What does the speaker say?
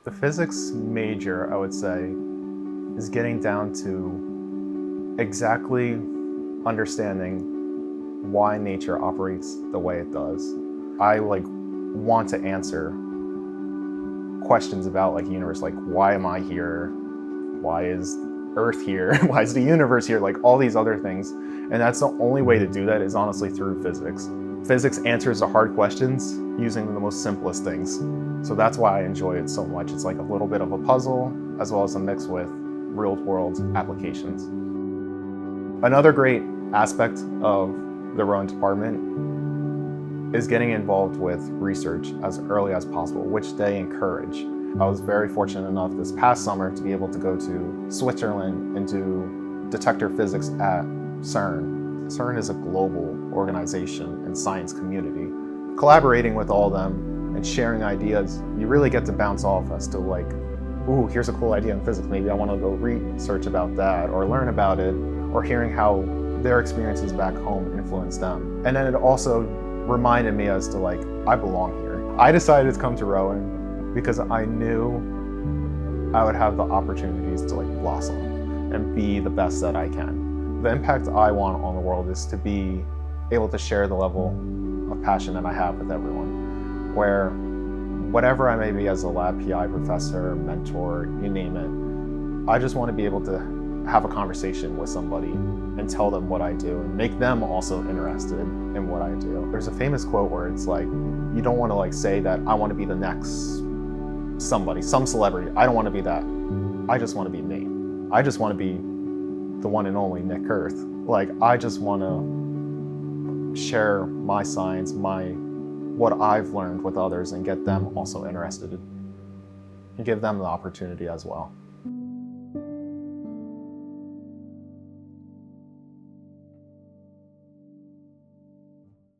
The physics major, I would say, is getting down to exactly understanding why nature operates the way it does. I want to answer questions about the universe, why am I here? Why is Earth here? Why is the universe here? All these other things. And that's the only way to do that is honestly through physics. Physics answers the hard questions using the most simplest things. So that's why I enjoy it so much. It's like a little bit of a puzzle as well as a mix with real-world applications. Another great aspect of the Rowan department is getting involved with research as early as possible, which they encourage. I was very fortunate enough this past summer to be able to go to Switzerland and do detector physics at CERN. CERN is a global organization and science community. Collaborating with all of them and sharing ideas, you really get to bounce off as to ooh, here's a cool idea in physics, maybe I want to go research about that or learn about it, or hearing how their experiences back home influenced them. And then it also reminded me as to I belong here. I decided to come to Rowan because I knew I would have the opportunities to blossom and be the best that I can. The impact I want on the world is to be able to share the level of passion that I have with everyone, where whatever I may be as a lab PI, professor, mentor, you name it, I just want to be able to have a conversation with somebody and tell them what I do and make them also interested in what I do. There's a famous quote where it's you don't want to say that I want to be the next somebody, some celebrity. I don't want to be that. I just want to be me. I just want to be the one and only Nick Kurth. I just want to share my science, what I've learned with others and get them also interested and give them the opportunity as well.